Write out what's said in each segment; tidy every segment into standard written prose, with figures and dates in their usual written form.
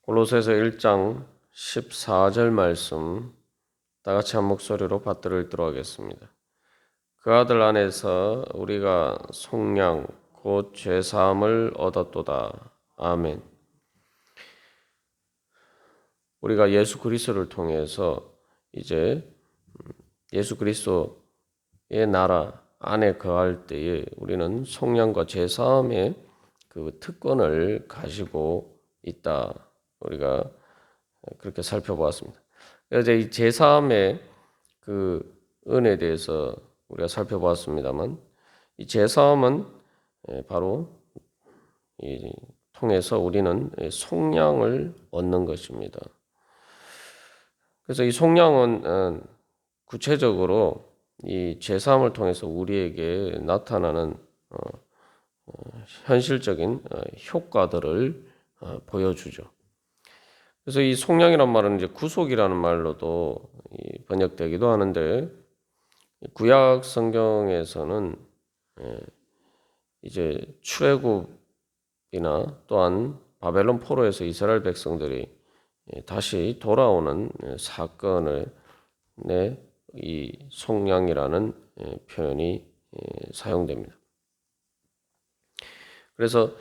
골로새서 1장 14절 말씀 다 같이 한 목소리로 받들어 읽도록 하겠습니다. 그 아들 안에서 우리가 속량 곧 죄사함을 얻었도다. 아멘. 우리가 예수 그리스도를 통해서 이제 예수 그리스도의 나라 안에 거할 때에 우리는 속량과 죄사함의 그 특권을 가지고 있다. 우리가 그렇게 살펴보았습니다. 그래서 이 제사함의 그 은혜에 대해서 우리가 살펴보았습니다만, 이 제사함은 바로 이 통해서 우리는 속량을 얻는 것입니다. 그래서 이 속량은 구체적으로 이 제사함을 통해서 우리에게 나타나는 현실적인 효과들을 보여주죠. 그래서 이 속량이란 말은 이제 구속이라는 말로도 번역되기도 하는데, 구약 성경에서는 이제 출애굽이나 또한 바벨론 포로에서 이스라엘 백성들이 다시 돌아오는 사건을 이 속량이라는 표현이 사용됩니다. 그래서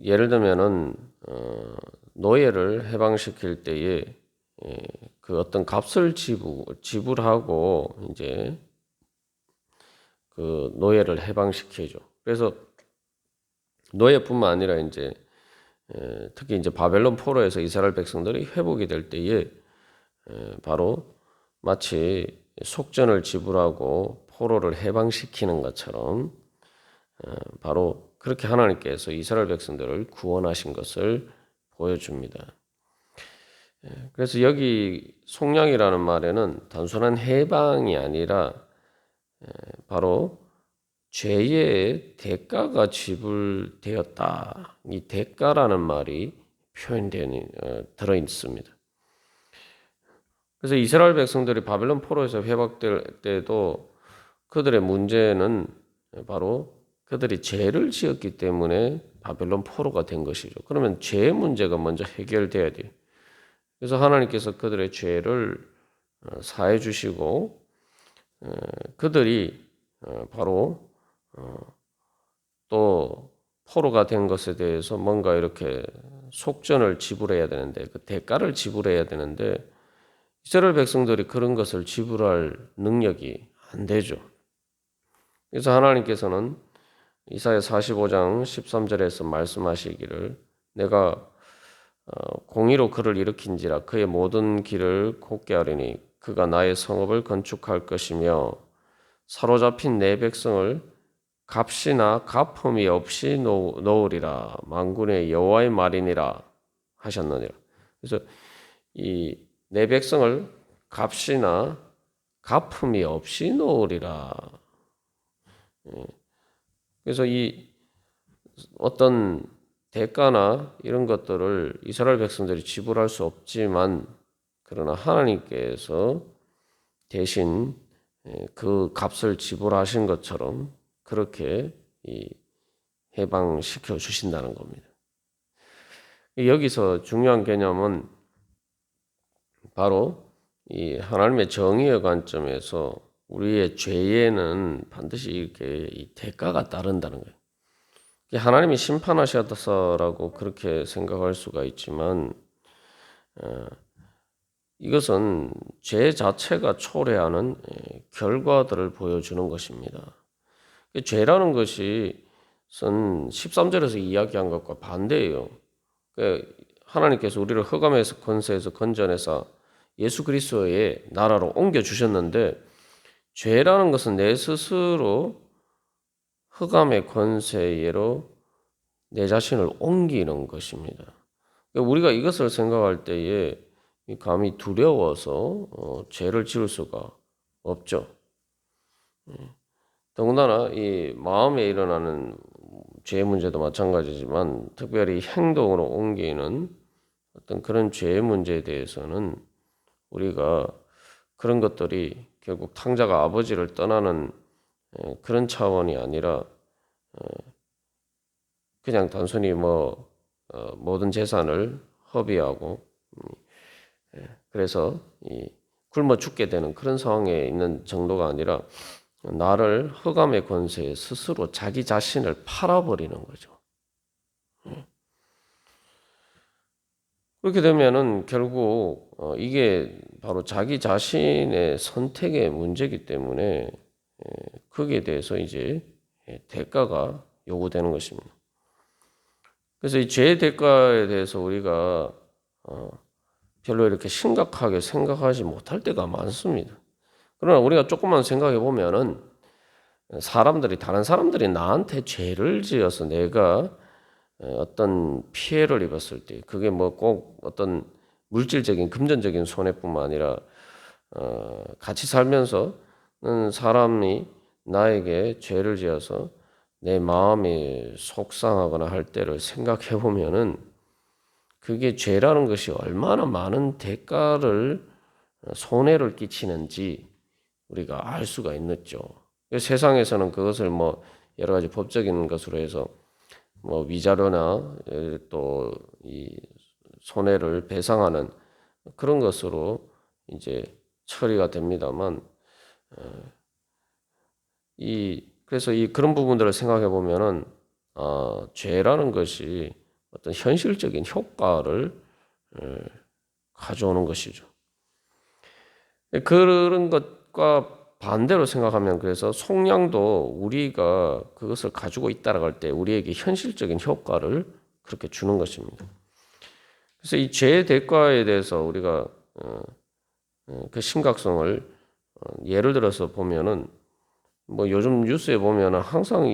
예를 들면은 노예를 해방시킬 때에 그 어떤 값을 지불하고 이제 그 노예를 해방시키죠. 그래서 노예뿐만 아니라 이제 특히 이제 바벨론 포로에서 이스라엘 백성들이 회복이 될 때에 바로 마치 속전을 지불하고 포로를 해방시키는 것처럼 바로 그렇게 하나님께서 이스라엘 백성들을 구원하신 것을 보여줍니다. 그래서 여기 속량이라는 말에는 단순한 해방이 아니라 바로 죄의 대가가 지불되었다. 이 대가라는 말이 들어 있습니다. 그래서 이스라엘 백성들이 바벨론 포로에서 회복될 때도 그들의 문제는 바로 그들이 죄를 지었기 때문에 바벨론 포로가 된 것이죠. 그러면 죄의 문제가 먼저 해결돼야 돼요. 그래서 하나님께서 그들의 죄를 사해 주시고 그들이 바로 또 포로가 된 것에 대해서 뭔가 이렇게 속전을 지불해야 되는데, 그 대가를 지불해야 되는데 이스라엘 백성들이 그런 것을 지불할 능력이 안 되죠. 그래서 하나님께서는 이사야 45장 13절에서 말씀하시기를 내가 공의로 그를 일으킨지라 그의 모든 길을 곧게 하리니 그가 나의 성읍을 건축할 것이며 사로잡힌 내 백성을 값이나 갚음이 없이 놓으리라. 만군의 여호와의 말이니라 하셨느니라. 그래서 이 내 백성을 값이나 갚음이 없이 놓으리라. 그래서 이 어떤 대가나 이런 것들을 이스라엘 백성들이 지불할 수 없지만, 그러나 하나님께서 대신 그 값을 지불하신 것처럼 그렇게 해방시켜 주신다는 겁니다. 여기서 중요한 개념은 바로 이 하나님의 정의의 관점에서 우리의 죄에는 반드시 이렇게 이 대가가 따른다는 거예요. 하나님이 심판하셔서라고 그렇게 생각할 수가 있지만 이것은 죄 자체가 초래하는 결과들을 보여주는 것입니다. 죄라는 것이 13절에서 이야기한 것과 반대예요. 하나님께서 우리를 흑암에서 권세에서 건져내서 예수 그리스도의 나라로 옮겨주셨는데, 죄라는 것은 내 스스로 흑암의 권세로 내 자신을 옮기는 것입니다. 우리가 이것을 생각할 때에 감히 두려워서 죄를 지을 수가 없죠. 더군다나 이 마음에 일어나는 죄 문제도 마찬가지지만 특별히 행동으로 옮기는 어떤 그런 죄의 문제에 대해서는 우리가 그런 것들이 결국 탕자가 아버지를 떠나는 그런 차원이 아니라 그냥 단순히 모든 재산을 허비하고 그래서 굶어 죽게 되는 그런 상황에 있는 정도가 아니라 나를 흑암의 권세에 스스로 자기 자신을 팔아버리는 거죠. 그렇게 되면은 결국 이게 바로 자기 자신의 선택의 문제이기 때문에 거기에 대해서 이제 대가가 요구되는 것입니다. 그래서 이 죄의 대가에 대해서 우리가 별로 이렇게 심각하게 생각하지 못할 때가 많습니다. 그러나 우리가 조금만 생각해 보면은 다른 사람들이 나한테 죄를 지어서 내가 어떤 피해를 입었을 때 그게 뭐 꼭 어떤 물질적인 금전적인 손해뿐만 아니라 같이 살면서는 사람이 나에게 죄를 지어서 내 마음이 속상하거나 할 때를 생각해 보면은 그게 죄라는 것이 얼마나 많은 대가를 손해를 끼치는지 우리가 알 수가 있죠. 세상에서는 그것을 뭐 여러 가지 법적인 것으로 해서 뭐 위자료나 또 이 손해를 배상하는 그런 것으로 이제 처리가 됩니다만 그래서 그런 부분들을 생각해 보면은 죄라는 것이 어떤 현실적인 효과를 가져오는 것이죠. 그런 것과 반대로 생각하면 그래서 속량도 우리가 그것을 가지고 있다라고 할 때 우리에게 현실적인 효과를 그렇게 주는 것입니다. 그래서 이 죄의 대가에 대해서 우리가 그 심각성을 예를 들어서 보면은 뭐 요즘 뉴스에 보면은 항상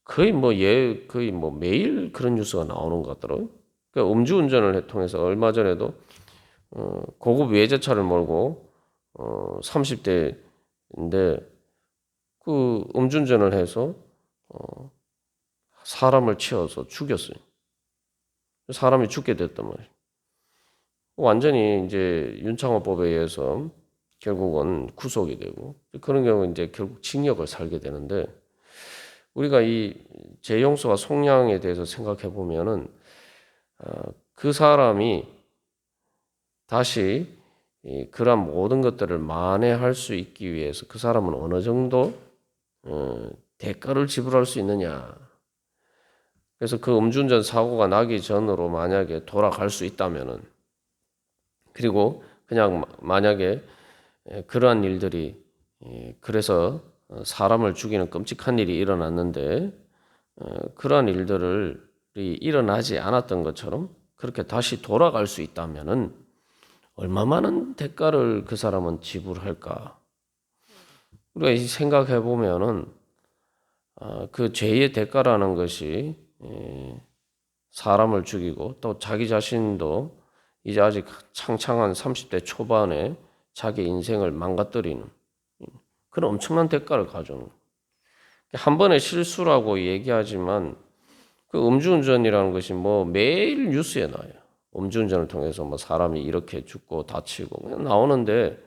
거의 뭐 매일 그런 뉴스가 나오는 것 같더라고요. 그러니까 음주운전을 통해서 얼마 전에도 고급 외제차를 몰고 30대인데 그 음주운전을 해서 사람을 치어서 죽였어요. 사람이 죽게 됐단 말이에요. 완전히 이제 윤창호법에 의해서 결국은 구속이 되고 그런 경우 이제 결국 징역을 살게 되는데 우리가 이 재용서와 속량에 대해서 생각해 보면은 그 사람이 다시 그러한 모든 것들을 만회할 수 있기 위해서 그 사람은 어느 정도 대가를 지불할 수 있느냐. 그래서 그 음주운전 사고가 나기 전으로 만약에 돌아갈 수 있다면은 그리고 그냥 만약에 그러한 일들이 그래서 사람을 죽이는 끔찍한 일이 일어났는데 그러한 일들이 일어나지 않았던 것처럼 그렇게 다시 돌아갈 수 있다면은 얼마 많은 대가를 그 사람은 지불할까? 우리가 생각해 보면은 그 죄의 대가라는 것이 사람을 죽이고 또 자기 자신도 이제 아직 창창한 30대 초반에 자기 인생을 망가뜨리는 그런 엄청난 대가를 가져오는 한 번의 실수라고 얘기하지만 그 음주운전이라는 것이 뭐 매일 뉴스에 나와요. 음주운전을 통해서 뭐 사람이 이렇게 죽고 다치고 그냥 나오는데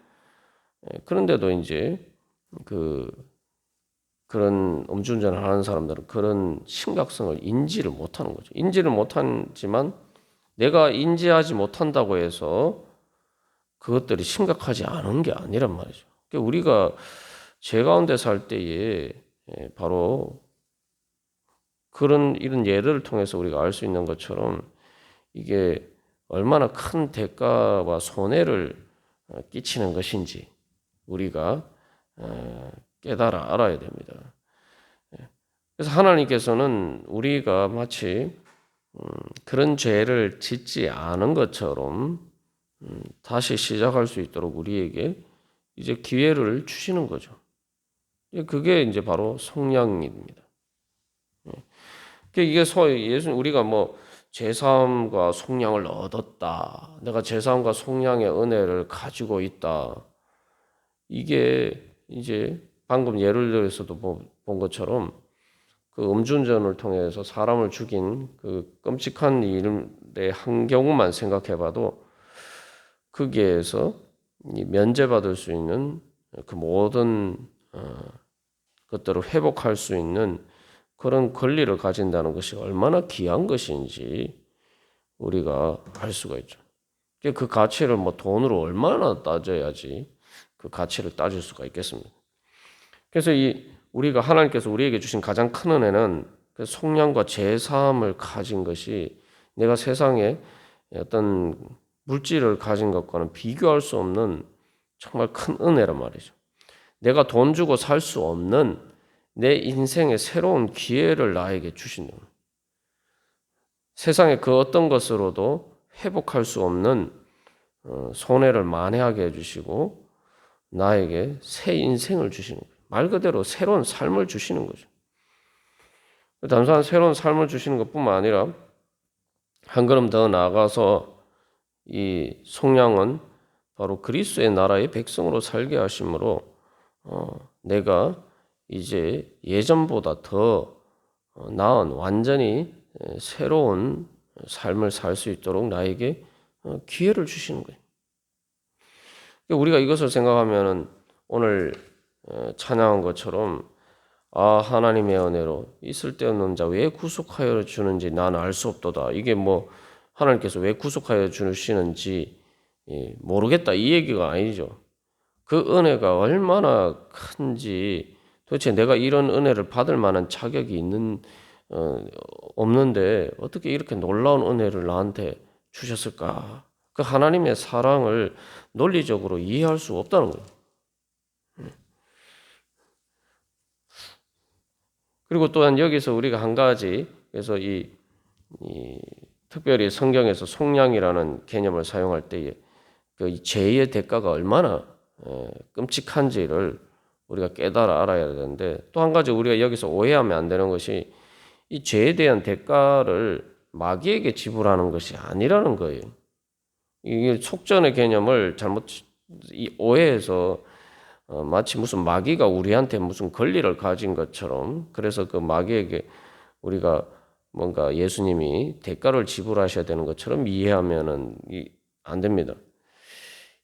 그런데도 이제 그런 음주운전을 하는 사람들은 그런 심각성을 인지를 못하는 거죠. 인지를 못하지만 내가 인지하지 못한다고 해서 그것들이 심각하지 않은 게 아니란 말이죠. 그러니까 우리가 죄 가운데 살 때에 바로 이런 예들을 통해서 우리가 알 수 있는 것처럼 이게 얼마나 큰 대가와 손해를 끼치는 것인지 우리가 깨달아 알아야 됩니다. 그래서 하나님께서는 우리가 마치 그런 죄를 짓지 않은 것처럼 다시 시작할 수 있도록 우리에게 이제 기회를 주시는 거죠. 그게 이제 바로 속량입니다. 이게 우리가 뭐 제사함과 속량을 얻었다. 내가 제사함과 속량의 은혜를 가지고 있다. 이게 이제 방금 예를 들어서도 본 것처럼 그 음주운전을 통해서 사람을 죽인 그 끔찍한 일의 한 경우만 생각해봐도 거기에서 면제받을 수 있는 그 모든 것들을 회복할 수 있는 그런 권리를 가진다는 것이 얼마나 귀한 것인지 우리가 할 수가 있죠. 그 가치를 뭐 돈으로 얼마나 따져야지 그 가치를 따질 수가 있겠습니까? 그래서 우리가 하나님께서 우리에게 주신 가장 큰 은혜는 그 속량과 제사함을 가진 것이 내가 세상에 어떤 물질을 가진 것과는 비교할 수 없는 정말 큰 은혜란 말이죠. 내가 돈 주고 살 수 없는 내 인생의 새로운 기회를 나에게 주시는 거예요. 세상의 그 어떤 것으로도 회복할 수 없는 손해를 만회하게 해주시고 나에게 새 인생을 주시는 거예요. 말 그대로 새로운 삶을 주시는 거죠. 단순한 새로운 삶을 주시는 것뿐만 아니라 한 걸음 더 나아가서 이 속량은 바로 그리스도의 나라의 백성으로 살게 하심으로 내가 이제 예전보다 더 나은 완전히 새로운 삶을 살 수 있도록 나에게 기회를 주시는 거예요. 우리가 이것을 생각하면은 오늘 찬양한 것처럼 하나님의 은혜로 이 쓸데없는 자 왜 구속하여 주는지 나는 알 수 없도다. 이게 뭐 하나님께서 왜 구속하여 주시는지 모르겠다 이 얘기가 아니죠. 그 은혜가 얼마나 큰지 도대체 내가 이런 은혜를 받을 만한 자격이 없는데 어떻게 이렇게 놀라운 은혜를 나한테 주셨을까? 그 하나님의 사랑을 논리적으로 이해할 수 없다는 거예요. 그리고 또한 여기서 우리가 한 가지, 그래서 특별히 성경에서 속량이라는 개념을 사용할 때에 그 죄의 대가가 얼마나 끔찍한지를 우리가 깨달아 알아야 되는데, 또 한 가지 우리가 여기서 오해하면 안 되는 것이 이 죄에 대한 대가를 마귀에게 지불하는 것이 아니라는 거예요. 이게 속전의 개념을 잘못 오해해서 마치 무슨 마귀가 우리한테 무슨 권리를 가진 것처럼, 그래서 그 마귀에게 우리가 뭔가 예수님이 대가를 지불하셔야 되는 것처럼 이해하면은 안 됩니다.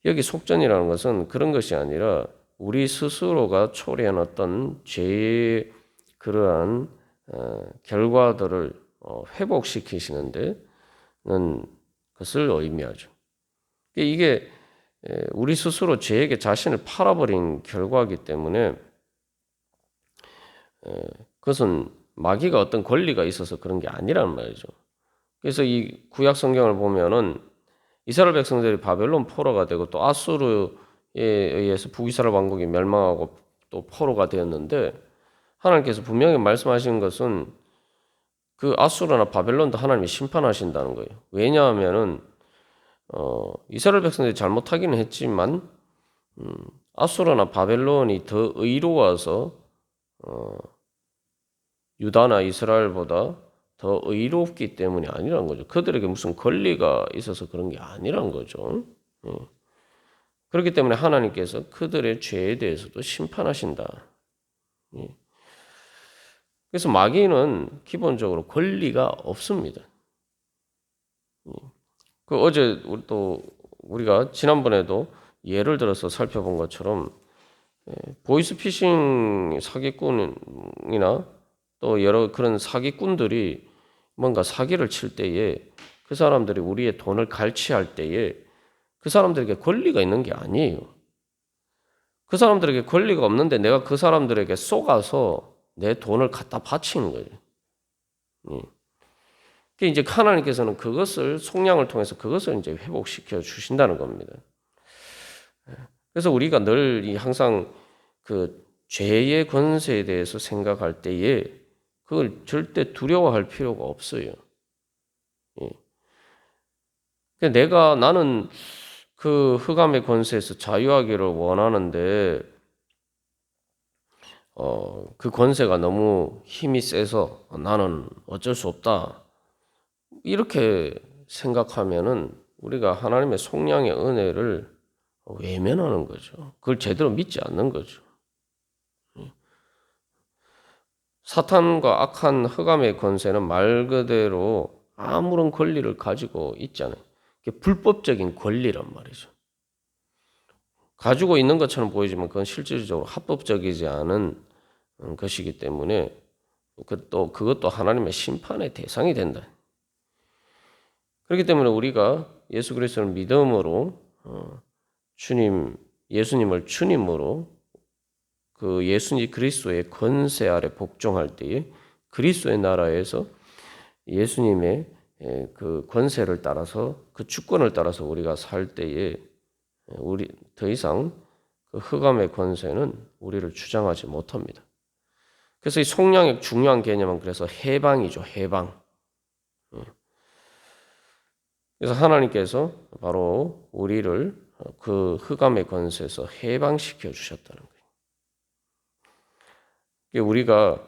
여기 속전이라는 것은 그런 것이 아니라 우리 스스로가 초래한 어떤 죄의 그러한 결과들을 회복시키시는데 것을 의미하죠. 이게 우리 스스로 죄에게 자신을 팔아버린 결과이기 때문에 그것은 마귀가 어떤 권리가 있어서 그런 게 아니라는 말이죠. 그래서 이 구약 성경을 보면은 이스라엘 백성들이 바벨론 포로가 되고 또 아수르에 의해서 북이스라엘 왕국이 멸망하고 또 포로가 되었는데, 하나님께서 분명히 말씀하신 것은 그 아수르나 바벨론도 하나님이 심판하신다는 거예요. 왜냐하면은 이스라엘 백성들이 잘못하기는 했지만 아수르나 바벨론이 더 의로워서 유다나 이스라엘보다 더 의롭기 때문이 아니란 거죠. 그들에게 무슨 권리가 있어서 그런 게 아니란 거죠. 그렇기 때문에 하나님께서 그들의 죄에 대해서도 심판하신다. 그래서 마귀는 기본적으로 권리가 없습니다. 그 어제 우리가 지난번에도 예를 들어서 살펴본 것처럼 보이스피싱 사기꾼이나 또 여러 그런 사기꾼들이 뭔가 사기를 칠 때에 그 사람들이 우리의 돈을 갈취할 때에 그 사람들에게 권리가 있는 게 아니에요. 그 사람들에게 권리가 없는데 내가 그 사람들에게 속아서 내 돈을 갖다 바치는 거예요. 이제 하나님께서는 그것을 속량을 통해서 그것을 이제 회복시켜 주신다는 겁니다. 그래서 우리가 늘 항상 그 죄의 권세에 대해서 생각할 때에 그걸 절대 두려워할 필요가 없어요. 나는 그 흑암의 권세에서 자유하기를 원하는데 그 권세가 너무 힘이 세서 나는 어쩔 수 없다. 이렇게 생각하면은 우리가 하나님의 속량의 은혜를 외면하는 거죠. 그걸 제대로 믿지 않는 거죠. 사탄과 악한 흑암의 권세는 말 그대로 아무런 권리를 가지고 있지 않아요. 불법적인 권리란 말이죠. 가지고 있는 것처럼 보이지만 그건 실질적으로 합법적이지 않은 것이기 때문에 그것도 하나님의 심판의 대상이 된다. 그렇기 때문에 우리가 예수 그리스도를 믿음으로 예수님을 주님으로 그 예수님 그리스도의 권세 아래 복종할 때에 그리스도의 나라에서 예수님의 그 권세를 따라서 그 주권을 따라서 우리가 살 때에 우리 더 이상 그 흑암의 권세는 우리를 주장하지 못합니다. 그래서 이 속량의 중요한 개념은 그래서 해방이죠. 해방. 그래서 하나님께서 바로 우리를 그 흑암의 권세에서 해방시켜 주셨다는 거예요. 우리가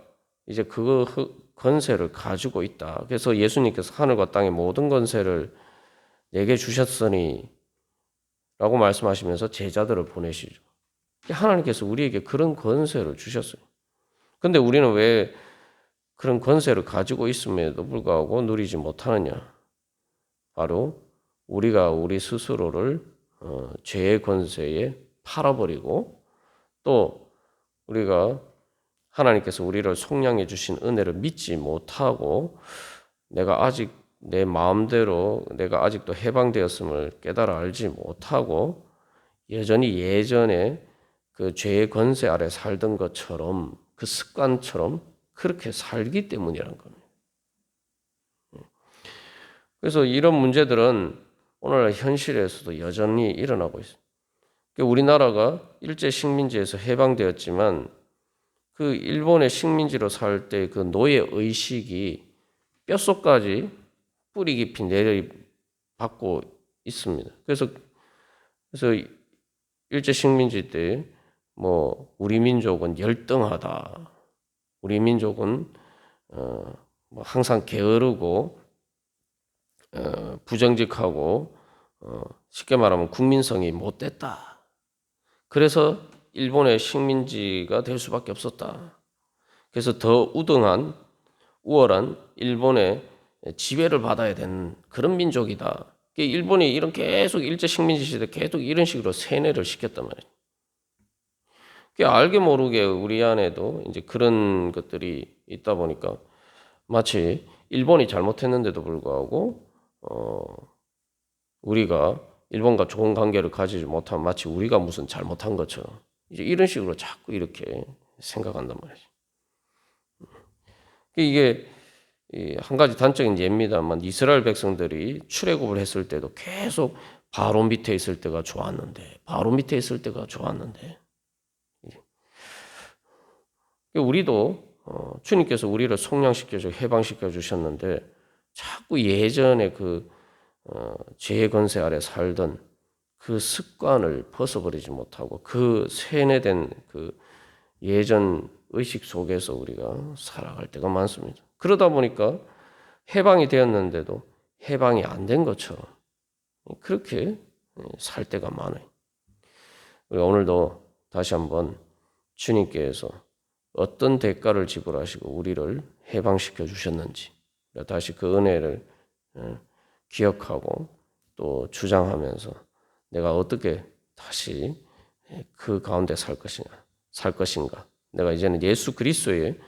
이제 그 권세를 가지고 있다. 그래서 예수님께서 하늘과 땅의 모든 권세를 내게 주셨으니 라고 말씀하시면서 제자들을 보내시죠. 하나님께서 우리에게 그런 권세를 주셨어요. 근데 우리는 왜 그런 권세를 가지고 있음에도 불구하고 누리지 못하느냐? 바로 우리가 우리 스스로를 죄의 권세에 팔아버리고 또 우리가 하나님께서 우리를 속량해 주신 은혜를 믿지 못하고 내가 아직 내 마음대로 내가 아직도 해방되었음을 깨달아 알지 못하고 여전히 예전에 그 죄의 권세 아래 살던 것처럼 그 습관처럼 그렇게 살기 때문이라는 겁니다. 그래서 이런 문제들은 오늘 현실에서도 여전히 일어나고 있습니다. 우리나라가 일제 식민지에서 해방되었지만 그 일본의 식민지로 살 때 그 노예 의식이 뼛속까지 뿌리 깊이 내려받고 있습니다. 그래서 일제 식민지 때 뭐 우리 민족은 열등하다. 우리 민족은 뭐 항상 게으르고 부정직하고 쉽게 말하면 국민성이 못됐다. 그래서 일본의 식민지가 될 수밖에 없었다. 그래서 더 우월한 일본의 지배를 받아야 되는 그런 민족이다. 일본이 이런 계속 일제 식민지 시대 계속 이런 식으로 세뇌를 시켰단 말이에요. 알게 모르게 우리 안에도 이제 그런 것들이 있다 보니까 마치 일본이 잘못했는데도 불구하고 우리가 일본과 좋은 관계를 가지지 못하면 마치 우리가 무슨 잘못한 것처럼 이제 이런 식으로 자꾸 이렇게 생각한단 말이죠. 이게 한 가지 단적인 예입니다만 이스라엘 백성들이 출애굽을 했을 때도 계속 바로 밑에 있을 때가 좋았는데 우리도 주님께서 우리를 속량시켜 주 해방시켜 주셨는데 자꾸 예전에 그 죄의 권세 아래 살던 그 습관을 벗어버리지 못하고 그 세뇌된 그 예전 의식 속에서 우리가 살아갈 때가 많습니다. 그러다 보니까 해방이 되었는데도 해방이 안 된 것처럼 그렇게 살 때가 많아요. 우리 오늘도 다시 한번 주님께서 어떤 대가를 지불하시고 우리를 해방시켜 주셨는지 다시 그 은혜를 기억하고 또 주장하면서 내가 어떻게 다시 그 가운데 살 것인가. 내가 이제는 예수 그리스도의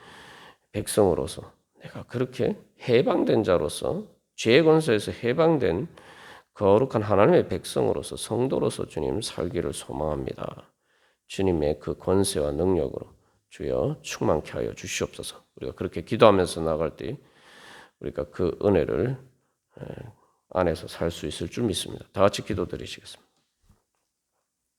백성으로서 내가 그렇게 해방된 자로서 죄의 권세에서 해방된 거룩한 하나님의 백성으로서 성도로서 주님 살기를 소망합니다. 주님의 그 권세와 능력으로 주여 충만케 하여 주시옵소서. 우리가 그렇게 기도하면서 나갈 때 우리가 그 은혜를 안에서 살 수 있을 줄 믿습니다. 다 같이 기도드리시겠습니다.